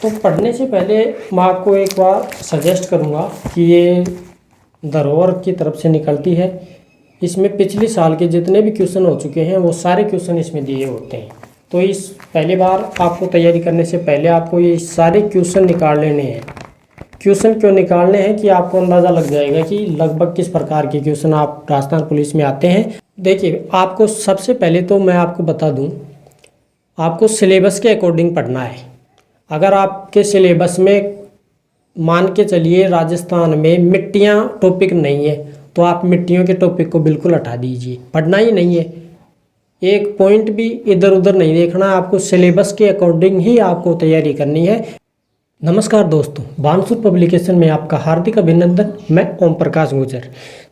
तो पढ़ने से पहले मैं आपको एक बार सजेस्ट करूँगा कि ये धरोहर की तरफ से निकलती है। इसमें पिछले साल के जितने भी क्वेश्चन हो चुके हैं वो सारे क्वेश्चन इसमें दिए होते हैं। तो इस पहली बार आपको तैयारी करने से पहले आपको ये सारे क्वेश्चन निकाल लेने हैं। क्वेश्चन क्यों निकालने हैं कि आपको अंदाज़ा लग जाएगा कि लगभग किस प्रकार के क्वेश्चन आप राजस्थान पुलिस में आते हैं। देखिए, आपको सबसे पहले तो मैं आपको बता दूं, आपको सिलेबस के अकॉर्डिंग पढ़ना है। अगर आपके सिलेबस में मान के चलिए राजस्थान में मिट्टियाँ टॉपिक नहीं है तो आप मिट्टियों के टॉपिक को बिल्कुल हटा दीजिए, पढ़ना ही नहीं है। एक पॉइंट भी इधर उधर नहीं देखना, आपको सिलेबस के अकॉर्डिंग ही आपको तैयारी करनी है। नमस्कार दोस्तों, बानसूर पब्लिकेशन में आपका हार्दिक अभिनंदन। मैं ओम प्रकाश गुजर।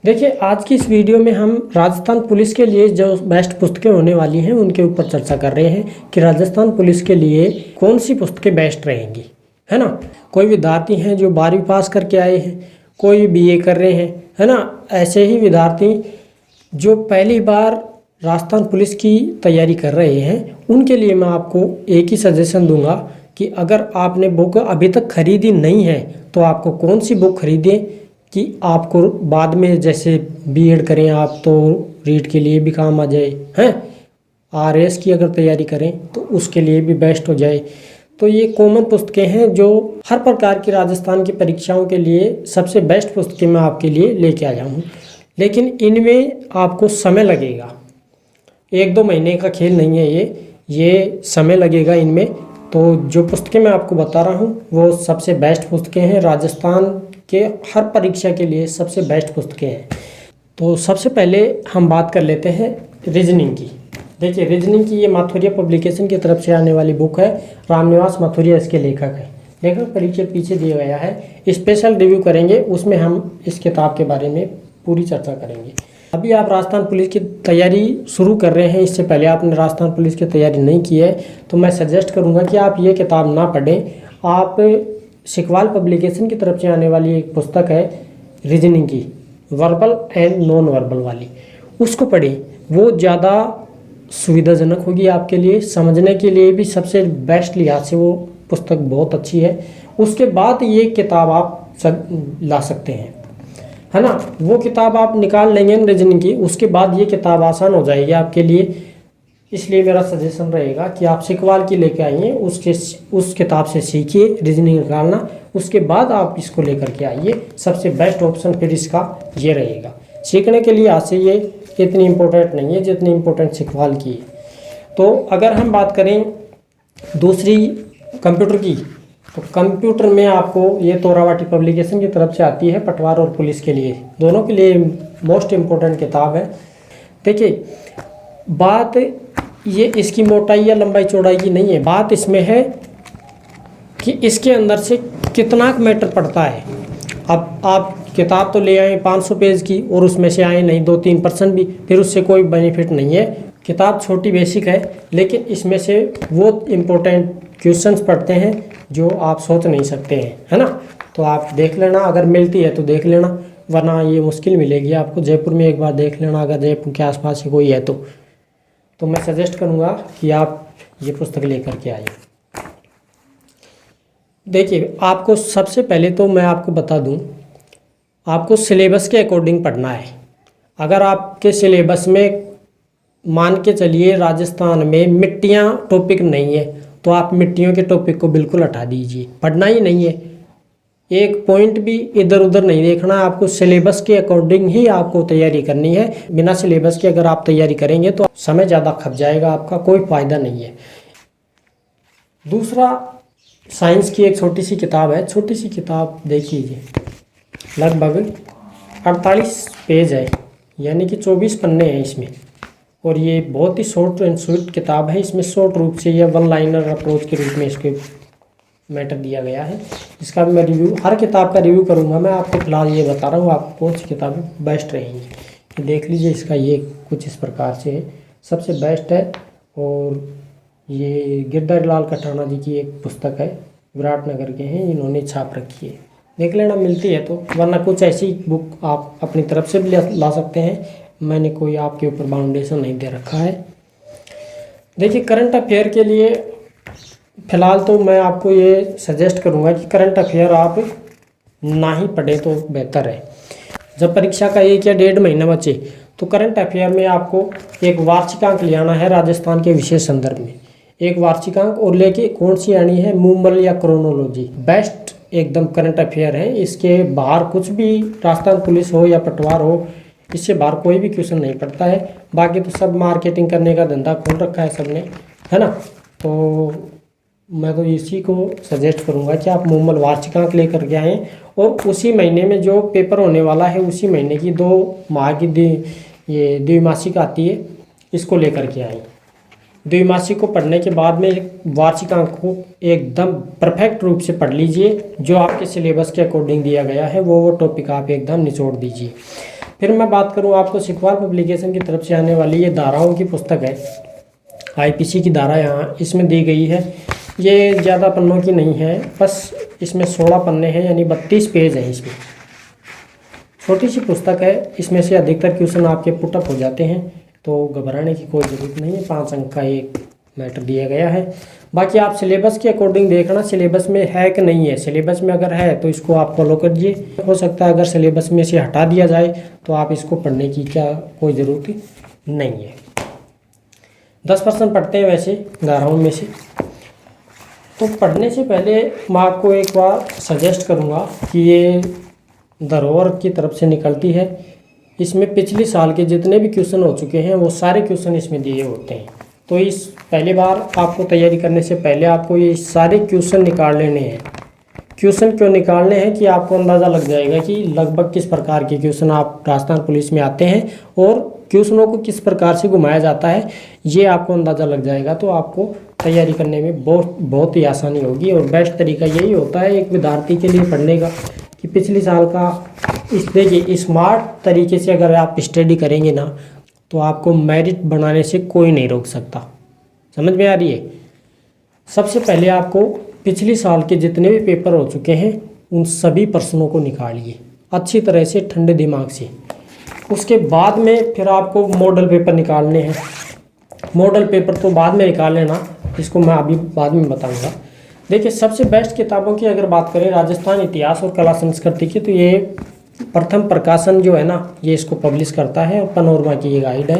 देखिए, आज की इस वीडियो में हम राजस्थान पुलिस के लिए जो बेस्ट पुस्तकें होने वाली हैं उनके ऊपर चर्चा कर रहे हैं कि राजस्थान पुलिस के लिए कौन सी पुस्तकें बेस्ट रहेंगी, है ना। कोई विद्यार्थी हैं जो 12वीं पास करके आए हैं, कोई BA कर रहे हैं, है ना। ऐसे ही विद्यार्थी जो पहली बार राजस्थान पुलिस की तैयारी कर रहे हैं उनके लिए मैं आपको एक ही सजेशन दूंगा कि अगर आपने बुक अभी तक खरीदी नहीं है तो आपको कौन सी बुक खरीदें कि आपको बाद में जैसे B.Ed करें आप तो रीड के लिए भी काम आ जाए, हैं। RS की अगर तैयारी करें तो उसके लिए भी बेस्ट हो जाए। तो ये कॉमन पुस्तकें हैं जो हर प्रकार की राजस्थान की परीक्षाओं के लिए सबसे बेस्ट पुस्तकें मैं आपके लिए लेके आया हूँ। लेकिन इनमें आपको समय लगेगा, 1-2 महीने का खेल नहीं है ये समय लगेगा इनमें। तो जो पुस्तकें मैं आपको बता रहा हूँ वो सबसे बेस्ट पुस्तकें हैं, राजस्थान के हर परीक्षा के लिए सबसे बेस्ट पुस्तकें हैं। तो सबसे पहले हम बात कर लेते हैं रीजनिंग की। देखिए, रीजनिंग की ये माथुरिया पब्लिकेशन की तरफ से आने वाली बुक है। रामनिवास माथुरिया इसके लेखक हैं। लेखक परिचय पीछे दिया गया है, स्पेशल रिव्यू करेंगे, उसमें हम इस किताब के बारे में पूरी चर्चा करेंगे। अभी आप राजस्थान पुलिस की तैयारी शुरू कर रहे हैं, इससे पहले आपने राजस्थान पुलिस की तैयारी नहीं की है तो मैं सजेस्ट करूंगा कि आप ये किताब ना पढ़ें। आप सिकवाल पब्लिकेशन की तरफ से आने वाली एक पुस्तक है रीजनिंग की, वर्बल एंड नॉन वर्बल वाली, उसको पढ़ें। वो ज़्यादा सुविधाजनक होगी आपके लिए, समझने के लिए भी सबसे बेस्ट लिहाज से वो पुस्तक बहुत अच्छी है। उसके बाद ये किताब आप ला सकते हैं, है ना। वो किताब आप निकाल लेंगे रीजनिंग की, उसके बाद ये किताब आसान हो जाएगी आपके लिए। इसलिए मेरा सजेशन रहेगा कि आप सिकवाल की लेके आइए, उस किताब से सीखिए रीजनिंग निकालना, उसके बाद आप इसको लेकर के आइए। सबसे बेस्ट ऑप्शन फिर इसका ये रहेगा। सीखने के लिए आज से ये इतनी इम्पोर्टेंट नहीं है जितनी इम्पोर्टेंट सिकवाल की है। तो अगर हम बात करें दूसरी कंप्यूटर की, तो कंप्यूटर में आपको ये तोरावाटी पब्लिकेशन की तरफ से आती है, पटवार और पुलिस के लिए, दोनों के लिए मोस्ट इम्पोर्टेंट किताब है। देखिए, बात ये इसकी मोटाई या लंबाई चौड़ाई की नहीं है, बात इसमें है कि इसके अंदर से कितना मैटर पड़ता है। अब आप किताब तो ले आए 500 पेज की और उसमें से आए नहीं 2-3% भी, फिर उससे कोई बेनिफिट नहीं है। किताब छोटी बेसिक है लेकिन इसमें से वो इम्पोर्टेंट क्वेश्चंस पढ़ते हैं जो आप सोच नहीं सकते हैं, है ना। तो आप देख लेना, अगर मिलती है तो देख लेना, वरना ये मुश्किल मिलेगी आपको। जयपुर में एक बार देख लेना, अगर जयपुर के आसपास ही कोई है तो मैं सजेस्ट करूँगा कि आप ये पुस्तक लेकर के आइए। देखिए, आपको सबसे पहले तो मैं आपको बता दूं, आपको सिलेबस के अकॉर्डिंग पढ़ना है। अगर आपके सिलेबस में मान के चलिए राजस्थान में मिट्टियाँ टॉपिक नहीं है तो आप मिट्टियों के टॉपिक को बिल्कुल हटा दीजिए, पढ़ना ही नहीं है। एक पॉइंट भी इधर उधर नहीं देखना, आपको सिलेबस के अकॉर्डिंग ही आपको तैयारी करनी है। बिना सिलेबस के अगर आप तैयारी करेंगे तो समय ज़्यादा खप जाएगा, आपका कोई फ़ायदा नहीं है। दूसरा, साइंस की एक छोटी सी किताब है, छोटी सी किताब देखिए, लगभग 48 पेज है, यानी कि 24 पन्ने हैं इसमें, और ये बहुत ही शॉर्ट एंड स्वीट किताब है। इसमें शॉर्ट रूप से या वन लाइनर अप्रोच के रूप में इसके मैटर दिया गया है। इसका भी मैं रिव्यू, हर किताब का रिव्यू करूँगा। मैं आपको फिलहाल ये बता रहा हूँ आपको कौन सी किताबें बेस्ट रहेंगी। देख लीजिए, इसका ये कुछ इस प्रकार से है, सबसे बेस्ट है। और ये गिरधरलाल कटाना जी की एक पुस्तक है, विराटनगर के हैं, इन्होंने छाप रखी है, देख लेना मिलती है तो, वरना कुछ ऐसी बुक आप अपनी तरफ से भी ला सकते हैं। मैंने कोई आपके ऊपर बाउंडेशन नहीं दे रखा है। देखिए, करंट अफेयर के लिए फ़िलहाल तो मैं आपको ये सजेस्ट करूँगा कि करंट अफेयर आप ना ही पढ़ें तो बेहतर है। जब परीक्षा का 1 या 1.5 महीना बचे तो करंट अफेयर में आपको एक वार्षिकांक ले आना है राजस्थान के विशेष संदर्भ में, एक वार्षिकांक, और लेके कौन सी आनी है, मूमल या क्रोनोलॉजी। बेस्ट एकदम करंट अफेयर है। इसके बाहर कुछ भी राजस्थान पुलिस हो या पटवार हो, इससे बाहर कोई भी क्वेश्चन नहीं पड़ता है। बाकी तो सब मार्केटिंग करने का धंधा खोल रखा है सबने, है ना। तो मैं तो इसी को सजेस्ट करूंगा कि आप मूमल वार्षिकांक लेकर के आएँ, और उसी महीने में जो पेपर होने वाला है उसी महीने की 2 माह की ये द्विमासिक आती है, इसको लेकर के आएँ। द्विमासिक को पढ़ने के बाद में वार्षिकांक को एकदम परफेक्ट रूप से पढ़ लीजिए। जो आपके सिलेबस के अकॉर्डिंग दिया गया है वो टॉपिक आप एकदम निचोड़ दीजिए। फिर मैं बात करूं आपको सिखवाल पब्लिकेशन की तरफ से आने वाली ये धाराओं की पुस्तक है। आईपीसी की धारा यहाँ इसमें दी गई है। ये ज़्यादा पन्नों की नहीं है, बस इसमें 16 पन्ने हैं, यानी 32 पेज हैं। इसमें छोटी सी पुस्तक है, इसमें से अधिकतर क्वेश्चन आपके पुटअप हो जाते हैं, तो घबराने की कोई ज़रूरत नहीं है। 5 अंक का एक मैटर दिया गया है। बाकी आप सिलेबस के अकॉर्डिंग देखना सिलेबस में है कि नहीं है। सिलेबस में अगर है तो इसको आप फॉलो करिए। हो सकता है अगर सिलेबस में से हटा दिया जाए तो आप इसको पढ़ने की क्या कोई ज़रूरत नहीं है। 10% पढ़ते हैं वैसे धाराओं में से। तो पढ़ने से पहले मैं आपको एक बार सजेस्ट करूँगा कि ये धरोहर की तरफ से निकलती है। इसमें पिछले साल के जितने भी क्वेश्चन हो चुके हैं वो सारे क्वेश्चन इसमें दिए होते हैं। तो इस पहली बार आपको तैयारी करने से पहले आपको ये सारे क्वेश्चन निकाल लेने हैं। क्वेश्चन क्यों निकालने हैं कि आपको अंदाज़ा लग जाएगा कि लगभग किस प्रकार के क्वेश्चन आप राजस्थान पुलिस में आते हैं और क्वेश्चनों को किस प्रकार से घुमाया जाता है, ये आपको अंदाज़ा लग जाएगा। तो आपको तैयारी करने में बहुत ही आसानी होगी। और बेस्ट तरीका यही होता है एक विद्यार्थी के लिए पढ़ने का कि पिछले साल का देखिए स्मार्ट तरीके से अगर आप स्टडी करेंगे ना तो आपको मेरिट बनाने से कोई नहीं रोक सकता। समझ में आ रही है। सबसे पहले आपको पिछले साल के जितने भी पेपर हो चुके हैं उन सभी प्रश्नों को निकालिए अच्छी तरह से ठंडे दिमाग से। उसके बाद में फिर आपको मॉडल पेपर निकालने हैं। मॉडल पेपर तो बाद में निकाल लेना, इसको मैं अभी बाद में बताऊंगा। देखिए सबसे बेस्ट किताबों की अगर बात करें राजस्थान इतिहास और कला संस्कृति की, तो ये प्रथम प्रकाशन जो है ना ये इसको पब्लिश करता है। और पनोरमा की ये गाइड है,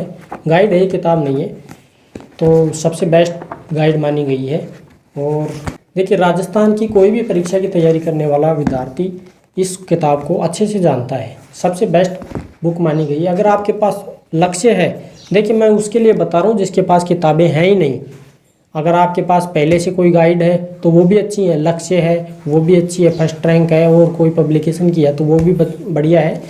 ये किताब नहीं है। तो सबसे बेस्ट गाइड मानी गई है। और देखिए राजस्थान की कोई भी परीक्षा की तैयारी करने वाला विद्यार्थी इस किताब को अच्छे से जानता है। सबसे बेस्ट बुक मानी गई है। अगर आपके पास लक्ष्य है, देखिए मैं उसके लिए बता रहा हूँ जिसके पास किताबें हैं ही नहीं। अगर आपके पास पहले से कोई गाइड है तो वो भी अच्छी है, लक्ष्य है वो भी अच्छी है, फर्स्ट रैंक है और कोई पब्लिकेशन की है तो वो भी बढ़िया है।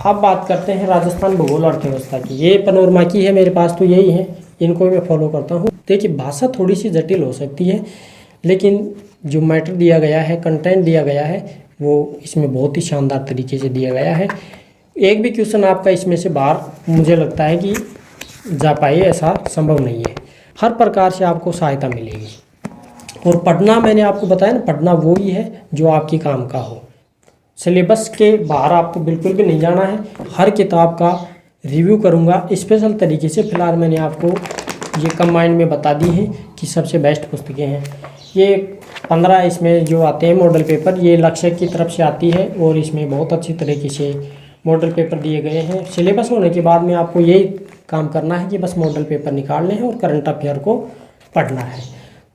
अब बात करते हैं राजस्थान भूगोल अर्थव्यवस्था की। ये पनोरमा की है मेरे पास, तो यही है, इनको मैं फॉलो करता हूँ। देखिए भाषा थोड़ी सी जटिल हो सकती है लेकिन जो मैटर दिया गया है, कंटेंट दिया गया है, वो इसमें बहुत ही शानदार तरीके से दिया गया है। एक भी क्वेश्चन आपका इसमें से बाहर मुझे लगता है कि जा पाए ऐसा संभव नहीं है। हर प्रकार से आपको सहायता मिलेगी। और पढ़ना मैंने आपको बताया ना, पढ़ना वो ही है जो आपके काम का हो। सिलेबस के बाहर आपको बिल्कुल भी नहीं जाना है। हर किताब का रिव्यू करूँगा स्पेशल तरीके से। फिलहाल मैंने आपको ये कंबाइंड में बता दी है कि सबसे बेस्ट पुस्तकें हैं। ये 15 इसमें जो आते हैं मॉडल पेपर, ये लक्ष्य की तरफ से आती है और इसमें बहुत अच्छी तरीके से मॉडल पेपर दिए गए हैं। सिलेबस होने के बाद में आपको यही काम करना है कि बस मॉडल पेपर निकालने हैं और करंट अफेयर को पढ़ना है।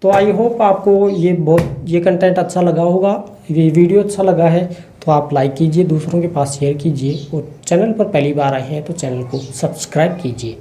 तो आई होप आपको ये कंटेंट अच्छा लगा होगा। ये वीडियो अच्छा लगा है तो आप लाइक कीजिए, दूसरों के पास शेयर कीजिए और चैनल पर पहली बार आए हैं तो चैनल को सब्सक्राइब कीजिए।